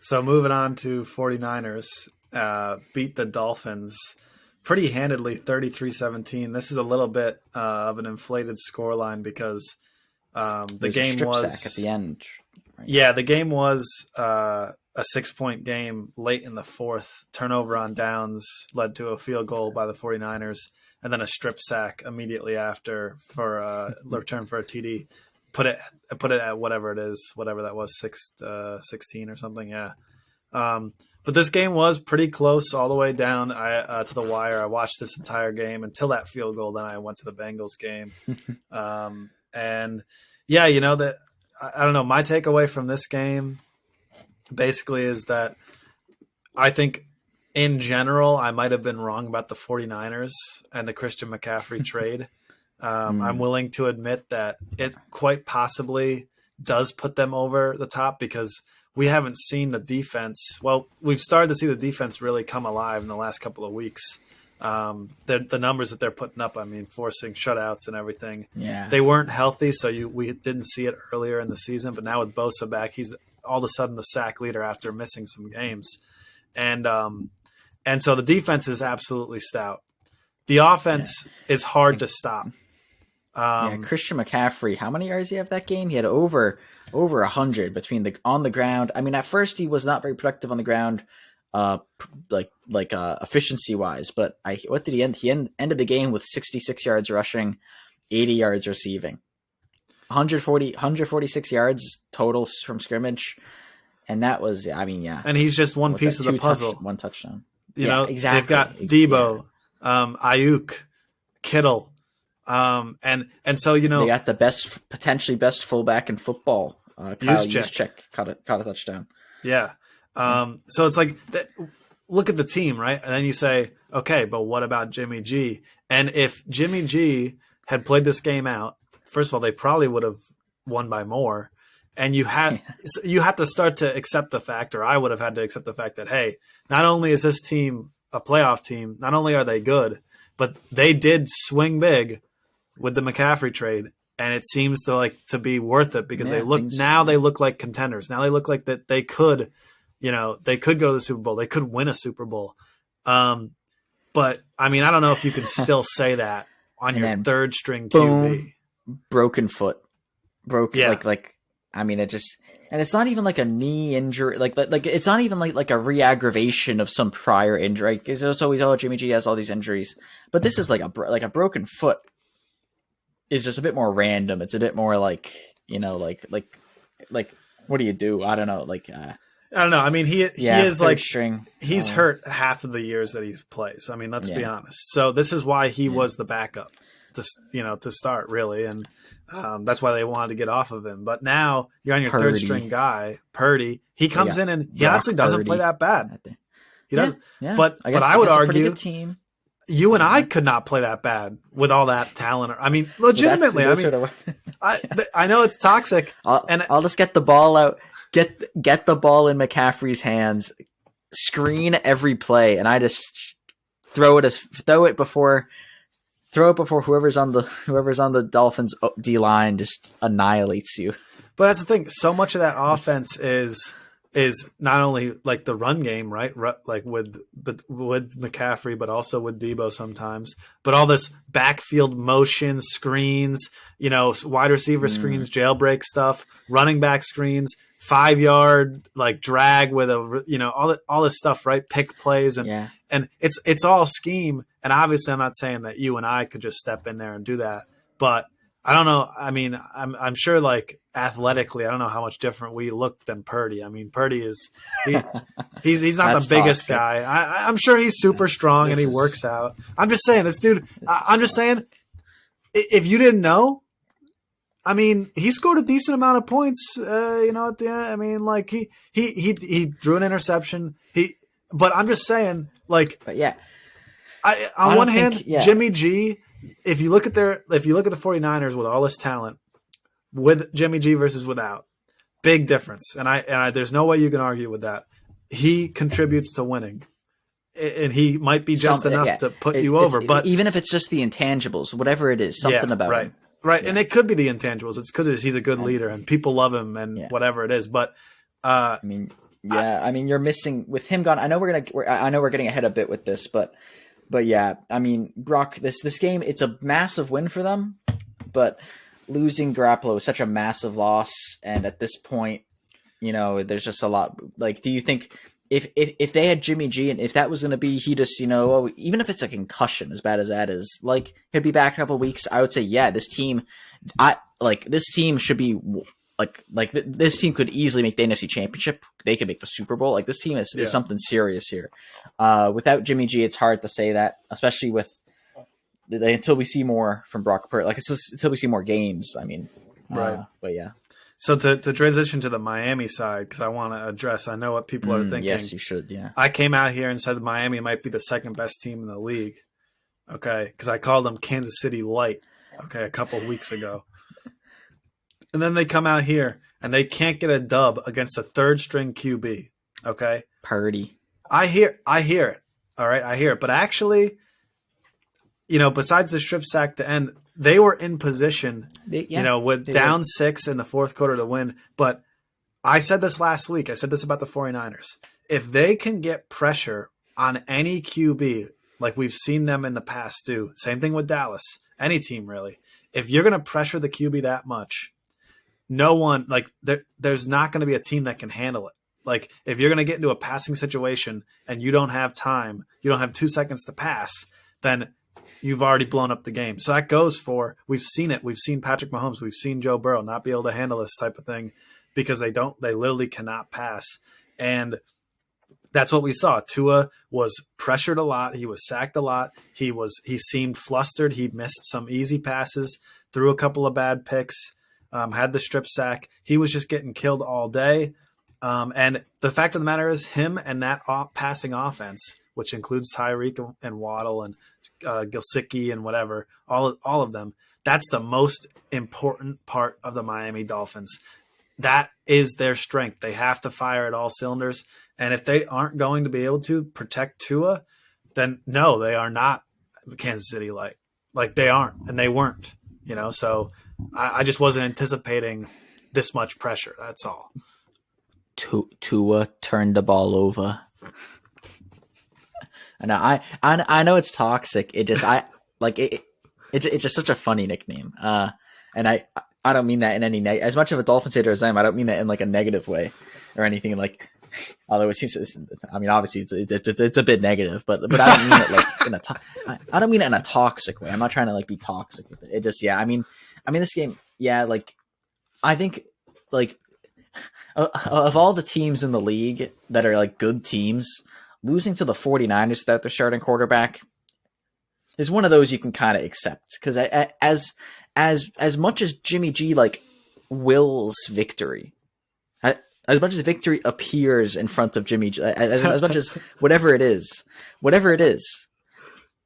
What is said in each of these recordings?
So moving on to 49ers, beat the Dolphins pretty handedly 33-17. This is a little bit of an inflated scoreline because the game strip was sack at the end. Right? Yeah, the game was a 6-point game late in the fourth. Turnover on downs led to a field goal by the 49ers, and then a strip sack immediately after for a return for a TD. Put it at whatever it is, whatever that was, 16 or something. Yeah. But this game was pretty close all the way down to the wire. I watched this entire game until that field goal. Then I went to the Bengals game. And yeah, that I don't know. My takeaway from this game basically is that I think in general, I might have been wrong about the 49ers and the Christian McCaffrey trade. I'm willing to admit that it quite possibly does put them over the top because we haven't seen the defense. Well, we've started to see the defense really come alive in the last couple of weeks. The numbers that they're putting up, forcing shutouts and everything. Yeah, they weren't healthy, so we didn't see it earlier in the season. But now with Bosa back, he's all of a sudden the sack leader after missing some games, and so the defense is absolutely stout. The offense is hard to stop. Christian McCaffrey, how many yards did he have that game? He had over 100 between on the ground. At first he was not very productive on the ground, efficiency wise. But what did he end? He ended the game with 66 yards rushing, 80 yards receiving, 146 yards total from scrimmage, and that was And he's just one piece of the puzzle. One touchdown. Exactly. They've got Debo, Ayuk, Kittle. And so they got the potentially best fullback in football. Kyle Juszczyk caught a touchdown. Yeah. So it's like look at the team, right? And then you say, okay, but what about Jimmy G? And if Jimmy G had played this game out, first of all, they probably would have won by more. And you have to start to accept the fact, or I would have had to accept the fact that, hey, not only is this team a playoff team, not only are they good, but they did swing big with the McCaffrey trade, and it seems to be worth it because they look like contenders. Now they look like that they could, they could go to the Super Bowl. They could win a Super Bowl. But I don't know if you can still say that on your third string QB. Broken foot. It just, and it's not even like a knee injury. Like it's not even like a re-aggravation of some prior injury. Because it's always, Jimmy G has all these injuries, but this is like a broken foot. Is just a bit more random. It's a bit more like what do you do? I don't know. I don't know. He is like string. He's hurt half of the years that he plays. Let's be honest. So this is why he was the backup to start really. And that's why they wanted to get off of him. But now you're on your third string guy, Purdy. He comes in and he honestly doesn't play that bad. He doesn't. Yeah. But I would argue team. You and I could not play that bad with all that talent. Legitimately. I know it's toxic. I'll just get the ball out, get the ball in McCaffrey's hands, screen every play, and I just throw it before whoever's on the Dolphins D line just annihilates you. But that's the thing. So much of that offense is not only like the run game, right? Like with McCaffrey, but also with Debo sometimes. But all this backfield motion screens, wide receiver screens, jailbreak stuff, running back screens, 5-yard like drag with all this stuff, right? Pick plays and it's all scheme. And obviously, I'm not saying that you and I could just step in there and do that, but I don't know. I'm sure like athletically, I don't know how much different we look than Purdy. Purdy is he's not the biggest guy. I'm sure he's super strong and he works out. I'm just saying this dude. I'm just saying if you didn't know, he scored a decent amount of points. At the end, he drew an interception. But I'm just saying, but yeah. On one hand, Jimmy G. If you look at the 49ers with all this talent, with Jimmy G versus without, big difference. And I there's no way you can argue with that. He contributes to winning, and he might be just enough to put you over. But even if it's just the intangibles, whatever it is, something about him. Right. And it could be the intangibles. It's because he's a good leader and people love him and whatever it is. But Yeah, I mean, you're missing with him gone. I know we're getting ahead a bit with this, but yeah, I mean, Brock, this game, it's a massive win for them, but losing Garoppolo is such a massive loss, and at this point, there's just a lot. Like, do you think if they had Jimmy G and if that was going to be, he just, even if it's a concussion, as bad as that is, like, he'd be back in a couple of weeks, I would say, yeah, this team should be this team could easily make the NFC Championship. They could make the Super Bowl. Like, this team is something serious here. Without Jimmy G, it's hard to say that, especially until we see more from Brock Purdy. Like, until we see more games. I mean, right. But yeah. So to transition to the Miami side, because I want to address, I know what people are thinking. Yes, you should. Yeah. I came out here and said that Miami might be the second best team in the league. Okay, because I called them Kansas City Light. Okay, a couple of weeks ago. And then they come out here and they can't get a dub against a third string QB. Okay. Purdy. I hear it. All right. I hear it. But actually, besides the strip sack to end, they were in position, with down 6 in the fourth quarter to win. But I said this last week. I said this about the 49ers. If they can get pressure on any QB, like we've seen them in the past do, same thing with Dallas, any team really. If you're going to pressure the QB that much, no one, like, there's not going to be a team that can handle it. Like, if you're going to get into a passing situation and you don't have time, you don't have 2 seconds to pass, then you've already blown up the game. So that goes for, we've seen it. We've seen Patrick Mahomes. We've seen Joe Burrow not be able to handle this type of thing because they literally cannot pass. And that's what we saw. Tua was pressured a lot. He was sacked a lot. He seemed flustered. He missed some easy passes, threw a couple of bad picks. Had the strip sack. He was just getting killed all day. And the fact of the matter is, him and that passing offense, which includes Tyreek and Waddle and Gesicki and whatever, all of them, that's the most important part of the Miami Dolphins. That is their strength. They have to fire at all cylinders. And if they aren't going to be able to protect Tua, then no, they are not Kansas City Light. Like, they aren't, and they weren't. So I just wasn't anticipating this much pressure. That's all. Tua turned the ball over. And I know it's toxic. It just it's just such a funny nickname. And I don't mean that in any as much of a Dolphins hater as I am. I don't mean that in like a negative way or anything. Like, although it seems, I mean, obviously it's a bit negative, but I don't mean it like I don't mean it in a toxic way. I'm not trying to like be toxic with it. It just, I mean this game, like, I think like of all the teams in the league that are like good teams, losing to the 49ers without their starting quarterback is one of those you can kind of accept, because as much as Jimmy G like wills victory, as much as victory appears in front of Jimmy G, as much as whatever it is,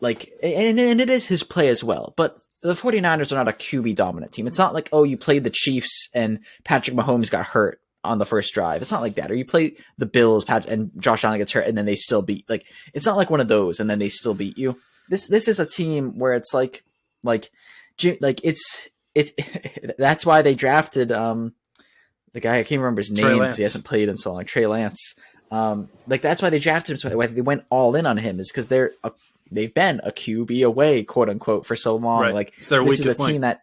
like, and it is his play as well, but the 49ers are not a QB dominant team. It's not like, oh, you played the Chiefs and Patrick Mahomes got hurt on the first drive. It's not like that. Or you play the Bills and Josh Allen gets hurt and then they still beat. Like, it's not like one of those and then they still beat you. This is a team where it's like it's that's why they drafted the guy, I can't remember his name because he hasn't played in so long, Trey Lance. Like, that's why they drafted him. So why they went all in on him is because they've been a QB away, quote unquote, for so long. Right. Like, it's their this weakest is a team link. that,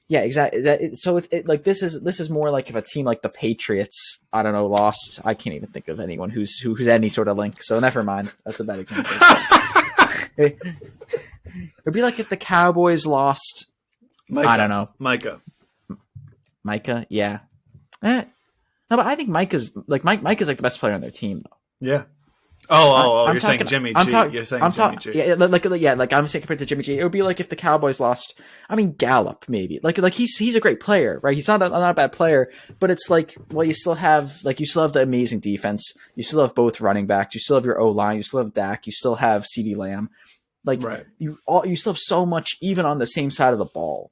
yeah, exactly. So like this is more like if a team like the Patriots, I don't know, lost. I can't even think of anyone who's any sort of link. So never mind. That's a bad example. It'd be like if the Cowboys lost. Micah. I don't know. Micah, yeah. No, but I think Micah's like the best player on their team, though. Yeah. Oh, you're saying Jimmy G. You're saying Jimmy G. Yeah, like I'm saying compared to Jimmy G, it would be like if the Cowboys lost. I mean, Gallup maybe. Like he's a great player, right? He's not a bad player, but it's like, well, you still have the amazing defense. You still have both running backs. You still have your O-line. You still have Dak. You still have CeeDee Lamb. Like, right. You still have so much even on the same side of the ball.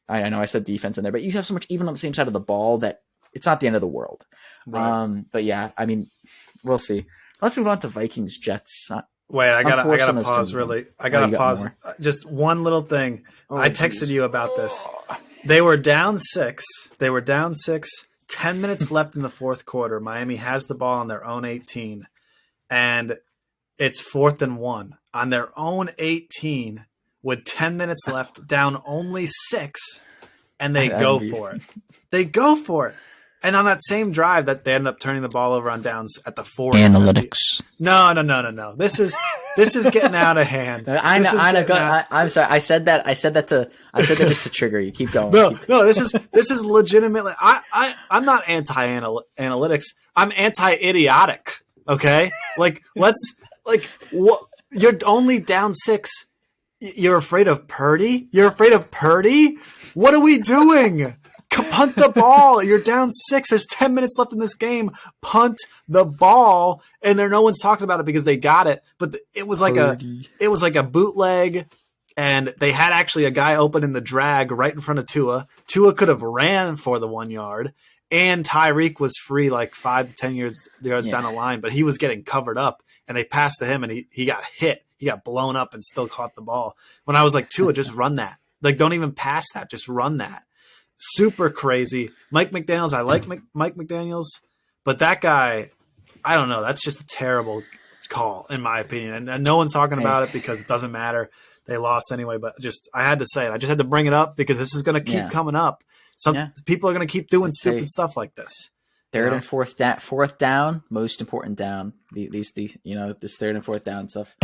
I know I said defense in there, but you have so much even on the same side of the ball that it's not the end of the world. Right. But yeah, I mean, we'll see. Let's move on to Vikings Jets. Wait, I gotta pause. Really, I gotta pause. Just one little thing. I texted you about this. They were down 6. 10 minutes left in the fourth quarter. Miami has the ball on their own 18, and it's 4th and 1 on their own 18 with 10 minutes left, down only 6, and they go for it. They go for it. And on that same drive, that they end up turning the ball over on downs at the 4. Analytics. No. This is getting out of hand. I know. I'm sorry. I said that just to trigger you. Keep going. No. This is legitimately. I'm not anti-analytics. I'm anti-idiotic. Okay, what? You're only down 6. You're afraid of Purdy? What are we doing? Punt the ball. You're down 6. There's 10 minutes left in this game. Punt the ball, and no one's talking about it because they got it. But it was like a bootleg, and they had actually a guy open in the drag right in front of Tua. Tua could have ran for the 1 yard, and Tyreek was free like 5 to 10 yards down the line, but he was getting covered up, and they passed to him, and he got hit. He got blown up and still caught the ball. When I was like, Tua, just run that. Like, don't even pass that. Just run that. Super crazy. Mike McDaniels, I like Mike McDaniels, but that guy, I don't know. That's just a terrible call, in my opinion. And no one's talking about it because it doesn't matter. They lost anyway, but I had to say it. I just had to bring it up because this is going to keep coming up. People are going to keep doing stupid stuff like this. Third and fourth down, most important down. This 3rd and 4th down stuff.